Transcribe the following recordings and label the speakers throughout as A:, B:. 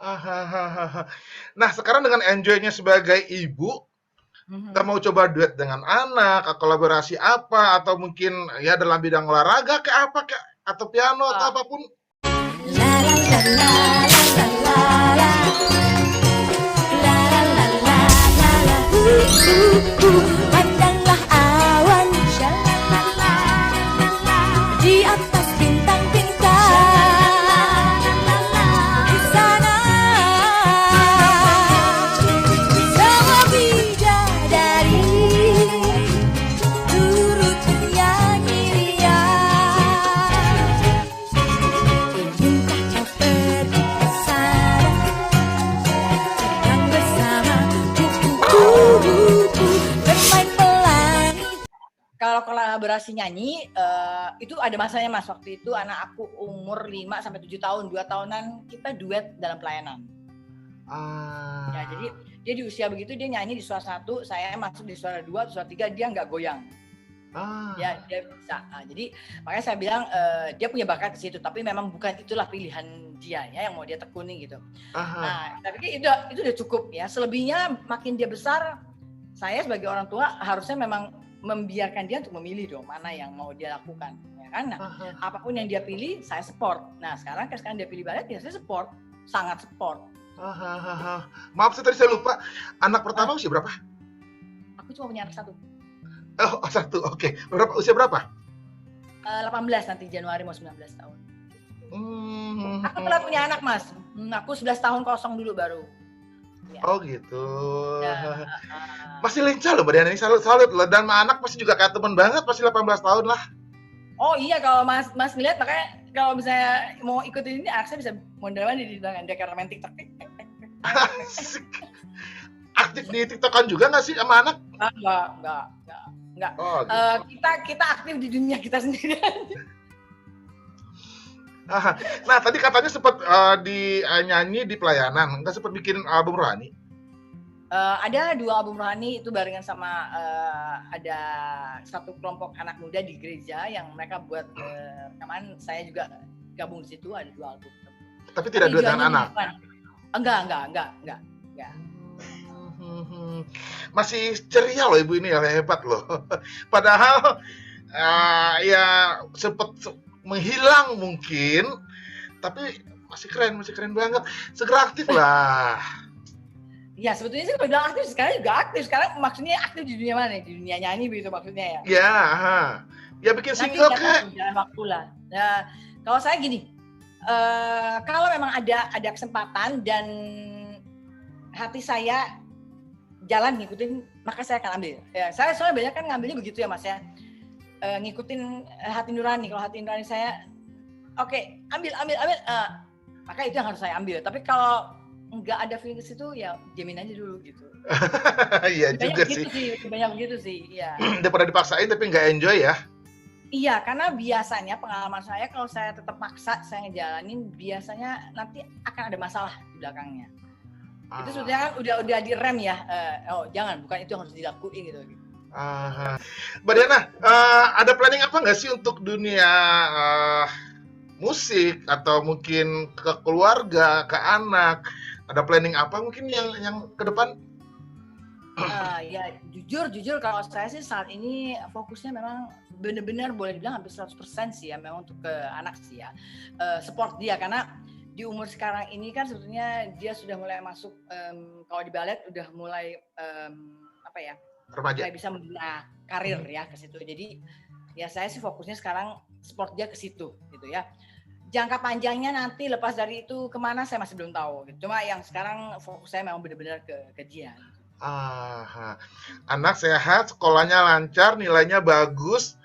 A: Ah. Nah, sekarang dengan enjoy-nya sebagai ibu, nggak
B: Mhm.
A: mau coba duet dengan anak, kolaborasi apa, atau mungkin ya dalam bidang olahraga kayak apa kayak atau piano atau
B: Ah,
A: apapun.
C: La la la la la la la la la la la la la Pandanglah awan Sha-la-la-la-la-la di atas bintang-bintang di sana semua bidadari turut bernyanyi riang. Izinkan kau pergi ke sana terbang bersama kupu-kupu bermain pelangi.
B: kalau kolaborasi nyanyi, itu ada masanya Mas, waktu itu anak aku umur 5 sampai 7 tahun, 2 tahunan kita duet dalam pelayanan. Ya, jadi
A: Ah.
B: dia di usia begitu dia nyanyi di suara 1, saya masuk di suara 2, suara 3 dia nggak goyang.
A: Ah.
B: Dia bisa. Nah, jadi makanya saya bilang dia punya bakat ke situ, tapi memang bukan itulah pilihan dia ya yang mau dia tekuni gitu.
A: Ah.
B: Nah, saya pikir itu udah cukup ya. Selebihnya makin dia besar, saya sebagai orang tua harusnya memang membiarkan dia untuk memilih dong mana yang mau dia lakukan, ya kan? Nah,
A: Ah.
B: apapun yang dia pilih, saya support. Nah, sekarang dia pilih balet, ya saya support, sangat support.
A: Ah. Maaf tadi saya lupa. Anak pertama
B: Ah,
A: usia berapa?
B: aku cuma punya anak satu,
A: Oh, satu. Oke. Usia berapa?
B: 18 nanti Januari mau 19 tahun.
A: Hmm.
B: Aku telat punya anak Mas, aku 11 tahun kosong dulu baru. Ya.
A: Oh gitu.
B: Ya,
A: Masih lincah loh Mbak Diana ini, salut loh. Dan sama anak pasti juga kayak temen banget, pasti 18 tahun lah.
B: oh iya kalau Mas ngeliat makanya kalau misalnya mau ikutin ini anak saya bisa mondar-mandir di belakang dia karena main TikTok.
A: Asik. Aktif di TikTokan juga nggak sih sama anak?
B: Enggak.
A: Oh gitu.
B: Kita aktif di dunia kita sendiri.
A: Nah tadi katanya sempat nyanyi di pelayanan, nggak sempat bikin album rohani?
B: Ada 2 album rohani itu barengan sama ada satu kelompok anak muda di gereja yang mereka buat rekaman. Saya juga gabung di situ, ada 2 album.
A: Tapi tidak duet dengan anak.
B: Enggak.
A: Masih ceria loh ibu ini ya, hebat loh. Padahal ya sempat menghilang mungkin, tapi masih keren banget. Segera aktif lah.
B: Ya sebetulnya sih kalau bilang aktif sekarang juga aktif. Sekarang maksudnya aktif di dunia mana? Di dunia nyanyi begitu maksudnya ya.
A: Ya, ya bikin
B: Nanti
A: single
B: ya
A: kek.
B: jalan waktu lah. Nah, kalau saya gini, kalau memang ada kesempatan dan hati saya jalan ngikutin, maka saya akan ambil. Ya, saya soalnya banyak kan ngambilnya begitu ya Mas ya, ngikutin hati nurani. Kalau hati nurani saya, oke, ambil, maka itu yang harus saya ambil. Tapi kalau nggak ada feeling ke situ, ya jamin aja dulu gitu.
A: Iya juga sih.
B: Banyak begitu sih, ya.
A: Daripada dipaksain tapi nggak enjoy ya.
B: Iya, karena biasanya pengalaman saya kalau saya tetap maksa, saya ngejalanin, biasanya nanti akan ada masalah di belakangnya. Itu sebetulnya kan udah direm ya. Oh jangan, bukan itu yang harus dilakuin gitu.
A: Mbak Diana, ada planning apa nggak sih untuk dunia musik atau mungkin ke keluarga, ke anak? Ada planning apa mungkin yang ke depan?
B: Ya jujur kalau saya sih saat ini fokusnya memang benar-benar boleh dibilang hampir 100% sih ya memang untuk ke anak sih ya. Support dia karena di umur sekarang ini kan sebetulnya dia sudah mulai masuk kalau di balet udah mulai
A: Remaja.
B: mulai bisa membina karir ya ke situ. Jadi ya saya sih fokusnya sekarang support dia ke situ gitu ya. Jangka panjangnya nanti lepas dari itu kemana saya masih belum tahu. Cuma yang sekarang fokus saya memang benar-benar ke dia.
A: Anak sehat, sekolahnya lancar, nilainya bagus,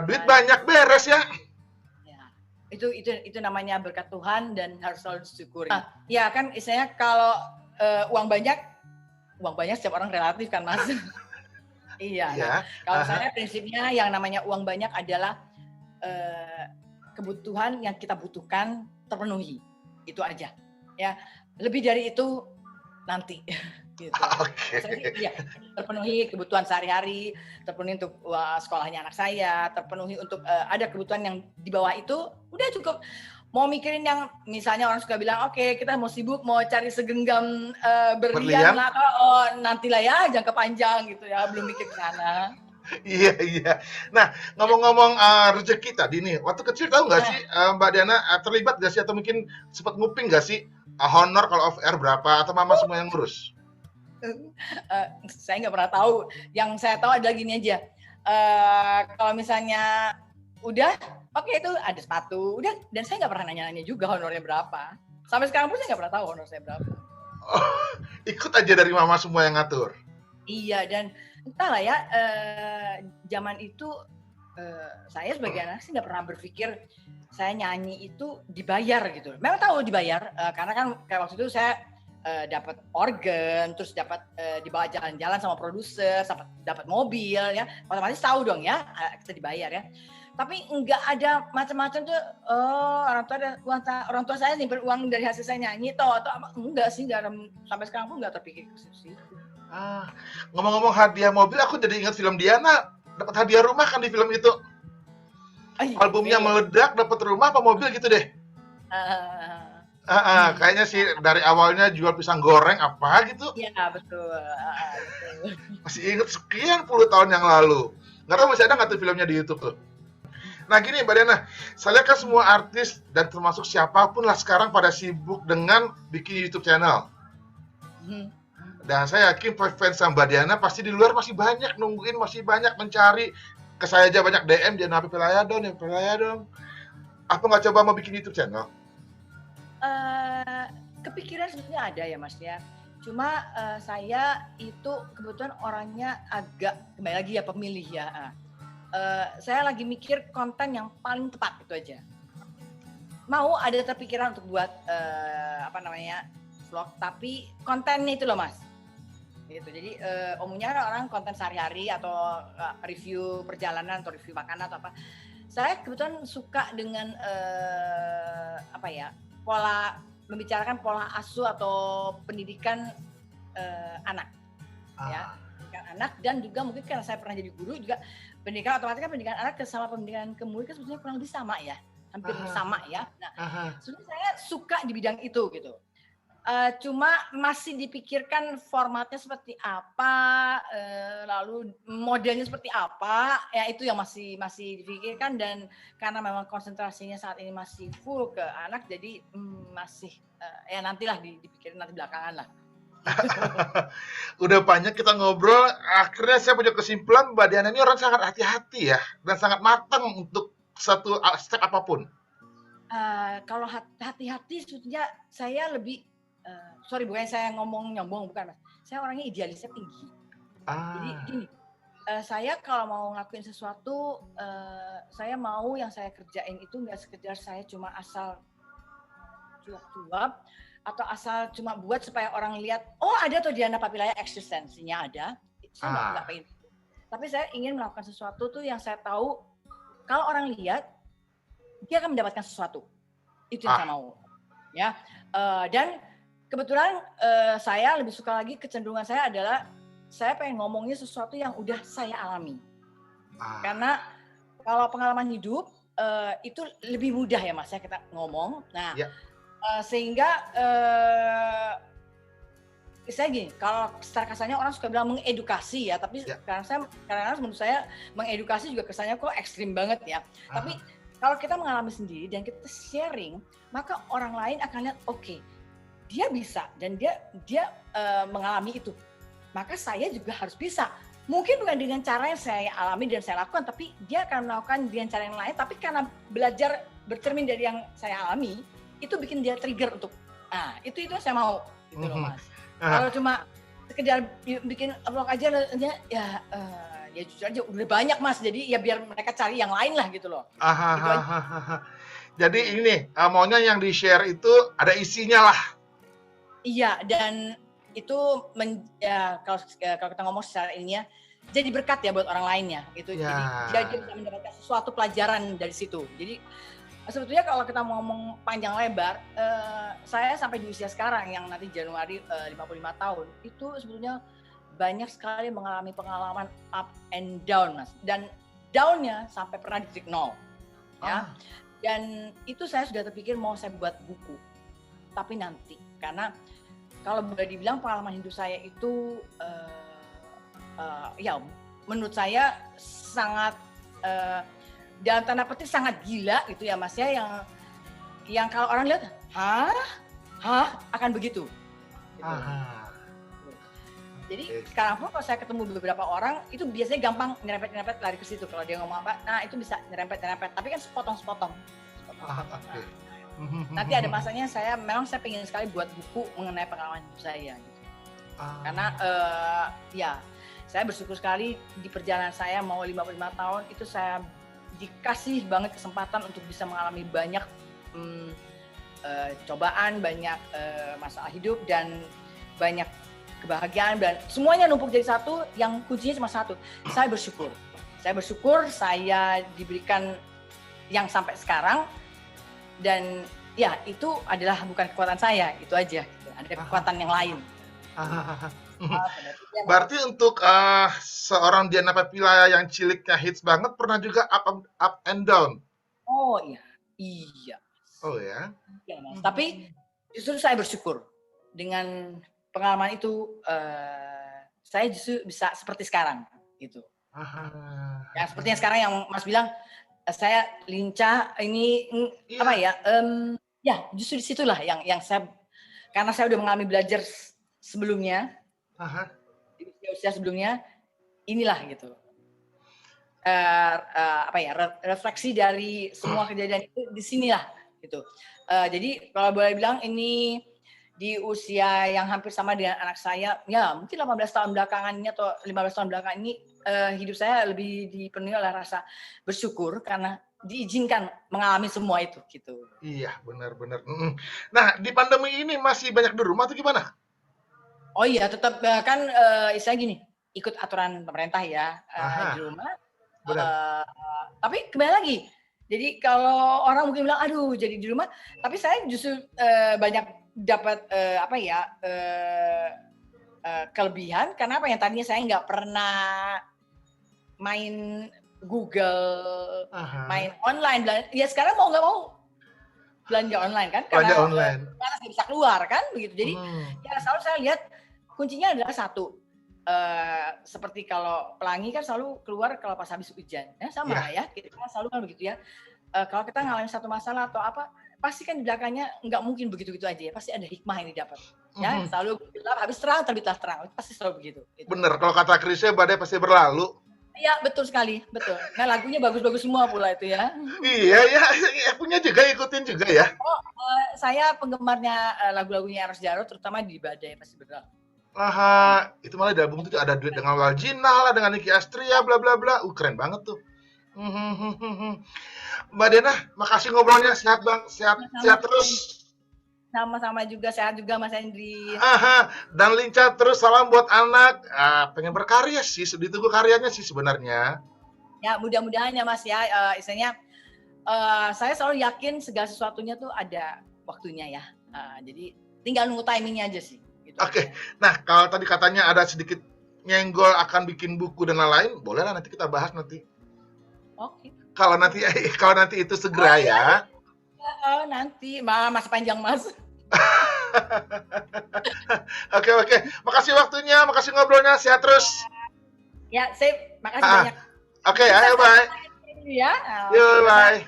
A: duit banyak beres ya.
B: Itu namanya berkat Tuhan dan harus selalu disyukuri. Ya kan istilahnya kalau uang banyak setiap orang relatif kan Mas. Iya. Nah, kalau saya prinsipnya yang namanya uang banyak adalah kebutuhan yang kita butuhkan terpenuhi. Itu aja. Ya. Lebih dari itu nanti. Gitu. Ya, terpenuhi kebutuhan sehari-hari, terpenuhi untuk sekolahnya anak saya, terpenuhi untuk ada kebutuhan yang di bawah itu udah cukup. mau mikirin yang misalnya orang suka bilang oke kita mau sibuk mau cari segenggam
A: Berlian.
B: berlian lah atau oh, nantilah ya jangka panjang gitu ya belum mikir ke sana.
A: Iya, iya. Nah, ngomong-ngomong rezeki tadi nih, waktu kecil tahu nggak
B: Nah,
A: sih Mbak Diana terlibat nggak sih atau mungkin sempat nguping nggak sih honor kalau off air berapa atau mama semua yang ngurus?
B: saya nggak pernah tahu. Yang saya tahu adalah gini aja. Kalau misalnya udah, oke itu ada sepatu, udah. Dan saya nggak pernah nanya-nanya juga honornya berapa. Sampai sekarang pun saya nggak pernah tahu honor saya berapa.
A: Oh, ikut aja dari mama semua yang ngatur.
B: Iya dan entahlah ya, zaman itu saya sebagai anak sih nggak pernah berpikir saya nyanyi itu dibayar gitu. Memang tahu dibayar karena kan kayak waktu itu saya dapat organ, terus dapat dibawa jalan-jalan sama produser, dapat mobil ya, otomatis tahu dong ya kita dibayar ya. Tapi nggak ada macam-macam tuh, oh orang tua saya nyimpen uang dari hasil saya nyanyi atau apa enggak sih, nggak ada, sampai sekarang pun nggak terpikir ke situ.
A: Ngomong-ngomong hadiah mobil, aku jadi ingat film Diana dapat hadiah rumah kan di film itu. Albumnya meledak, dapat rumah apa mobil gitu deh. Kayaknya sih dari awalnya jual pisang goreng apa gitu.
B: Iya betul. Betul.
A: Masih ingat sekian puluh tahun yang lalu. Nggak tahu masih ada nggak tuh filmnya di YouTube tuh. Nah gini Mbak Diana, saya lihat kan semua artis dan termasuk siapapun lah sekarang pada sibuk dengan bikin YouTube channel. Dan saya yakin fans Mbak Diana pasti di luar masih banyak nungguin, masih banyak mencari. Ke saya aja banyak DM, dia napi pelaya dong. Apa nggak coba mau bikin YouTube channel?
B: Kepikiran sebetulnya ada ya Mas ya. Cuma saya itu kebetulan orangnya agak kembali lagi ya pemilih ya. Saya lagi mikir konten yang paling tepat itu aja. Mau ada terpikiran untuk buat vlog, tapi kontennya itu loh Mas. Gitu. Jadi umumnya orang konten sehari-hari atau review perjalanan atau review makanan atau apa. Saya kebetulan suka dengan pola membicarakan pola asuh atau pendidikan anak, ya, pendidikan anak dan juga mungkin karena saya pernah jadi guru juga pendidikan otomatis kan pendidikan anak sama pendidikan kemudian kan sebetulnya kurang lebih sama ya, hampir sama ya. Nah, sebenarnya saya suka di bidang itu gitu. Cuma masih dipikirkan formatnya seperti apa, lalu modelnya seperti apa, ya itu yang masih dipikirkan dan karena memang konsentrasinya saat ini masih full ke anak, jadi masih ya nantilah dipikirin nanti belakangan lah.
A: Udah banyak kita ngobrol, akhirnya saya punya kesimpulan Mbak Diana ini orang sangat hati-hati ya dan sangat matang untuk satu step apapun.
B: Kalau hati-hati sebetulnya saya lebih sorry bukan saya ngomong nyombong bukan Mas. Saya orangnya idealisnya tinggi. Jadi gini, saya kalau mau ngelakuin sesuatu, saya mau yang saya kerjain itu nggak sekedar saya cuma asal cuap-cuap atau asal cuma buat supaya orang lihat, oh ada tuh Diana Papilaya eksistensinya ada. Saya nggak pengen. Tapi saya ingin melakukan sesuatu tuh yang saya tahu kalau orang lihat dia akan mendapatkan sesuatu. Itu yang saya mau. Ya, dan kebetulan saya lebih suka lagi kecenderungan saya adalah saya pengen ngomongnya sesuatu yang udah saya alami. Karena kalau pengalaman hidup itu lebih mudah ya Mas ya kita ngomong. Nah, sehingga saya gini, kalau secara kasarnya orang suka bilang mengedukasi ya, tapi karena menurut saya mengedukasi juga kesannya kok ekstrim banget ya. Tapi kalau kita mengalami sendiri dan kita sharing, maka orang lain akan lihat oke, dia bisa dan dia mengalami itu. Maka saya juga harus bisa. Mungkin bukan dengan cara yang saya alami dan saya lakukan, tapi dia akan melakukan dengan cara yang lain. Tapi karena belajar bercermin dari yang saya alami, itu bikin dia trigger untuk, itu saya mau, gitu loh Mas. Kalau cuma sekedar bikin vlog aja, ya jujur aja udah banyak Mas. Jadi ya biar mereka cari yang lain lah gitu loh.
A: Jadi ini maunya yang di share itu ada isinya lah.
B: Iya, dan itu kalau kita ngomong secara ilmiah jadi berkat ya buat orang lainnya gitu. Jadi dia bisa mendapatkan sesuatu pelajaran dari situ. Jadi sebetulnya kalau kita mau ngomong panjang lebar, saya sampai di usia sekarang yang nanti Januari 55 tahun itu sebetulnya banyak sekali mengalami pengalaman up and down Mas. Dan down-nya sampai pernah di titik 0. Ya. Dan itu saya sudah terpikir mau saya buat buku, tapi nanti karena kalau boleh dibilang pengalaman hidup saya itu ya menurut saya sangat dalam tanda petik sangat gila gitu ya Mas ya, yang kalau orang lihat akan begitu. Gitu. Jadi sekarang pun kalau saya ketemu beberapa orang itu biasanya gampang nyerempet lari ke situ kalau dia ngomong apa, nah itu bisa nyerempet, tapi kan sepotong.
A: Oke.
B: Nanti ada masanya saya pengen sekali buat buku mengenai pengalaman hidup saya gitu. Karena ya saya bersyukur sekali di perjalanan saya mau 55 tahun itu saya dikasih banget kesempatan untuk bisa mengalami banyak cobaan, banyak masalah hidup dan banyak kebahagiaan dan semuanya numpuk jadi satu, yang kuncinya cuma satu. Saya bersyukur saya diberikan yang sampai sekarang, dan ya itu adalah bukan kekuatan saya, itu aja gitu. Ada kekuatan yang lain.
A: Berarti untuk seorang Diana Papila yang ciliknya hits banget, pernah juga up and down.
B: Oh iya.
A: Oh ya.
B: Iya, Mas. Tapi justru saya bersyukur dengan pengalaman itu, saya justru bisa seperti sekarang gitu. Ya seperti yang sekarang yang Mas bilang, saya lincah ini apa ya? Ya justru disitulah yang saya, karena saya udah mengalami belajar sebelumnya, di usia sebelumnya, inilah gitu. Refleksi dari semua kejadian itu di sinilah gitu. Jadi kalau boleh bilang ini di usia yang hampir sama dengan anak saya, ya mungkin 18 tahun belakangan ini atau 15 tahun belakangan ini hidup saya lebih dipenuhi oleh rasa bersyukur karena diizinkan mengalami semua itu gitu.
A: Iya, benar-benar. Nah, di pandemi ini masih banyak di rumah atau gimana?
B: Oh iya, tetap kan istilahnya gini, ikut aturan pemerintah ya di rumah. Tapi kembali lagi, jadi kalau orang mungkin bilang, aduh jadi di rumah, tapi saya justru banyak dapat kelebihan karena apa yang tadinya saya nggak pernah main Google, main online, ya sekarang mau nggak mau belanja online kan, karena nggak bisa keluar kan begitu. Jadi ya selalu saya lihat kuncinya adalah satu, seperti kalau pelangi kan selalu keluar kalau pas habis hujan, ya sama ya kita selalu kan begitu ya. Kalau kita ngalamin satu masalah atau apa, pasti kan di belakangnya nggak mungkin begitu-begitu aja ya, pasti ada hikmah yang didapat. Ya, selalu gelap, habis terang, terbitlah terang, pasti selalu begitu. Gitu.
A: Bener, kalau kata Krisya, badai pasti berlalu.
B: Iya, betul sekali, betul. Nah, lagunya bagus-bagus semua pula itu ya.
A: Iya, punya juga, ikutin juga ya.
B: Saya penggemarnya lagu-lagunya Eros Jarot, terutama di Badai pasti berlalu.
A: Itu malah di album itu ada duet dengan Waljina lah, dengan Nicky Astria, bla bla bla. Keren banget tuh. Mbak Diana, makasih ngobrolnya, sehat bang, sehat terus.
B: Sama-sama juga, sehat juga Mas Hendri.
A: Dan lincah terus, salam buat anak. Pengen berkarya sih, ditunggu karyanya sih sebenarnya.
B: Ya mudah-mudahan ya Mas ya, istilahnya saya selalu yakin segala sesuatunya tuh ada waktunya ya. Jadi tinggal nunggu timingnya aja sih. Gitu.
A: Oke. Nah kalau tadi katanya ada sedikit nyenggol akan bikin buku dan lain-lain, bolehlah nanti kita bahas nanti.
B: Oke.
A: Kalau nanti itu segera ya.
B: Nanti masih panjang Mas.
A: Oke. Makasih waktunya, makasih ngobrolnya, sehat terus.
B: Ya, sip. Makasih banyak.
A: Oke, ayo bye.
B: Ya.
A: Yo, bye.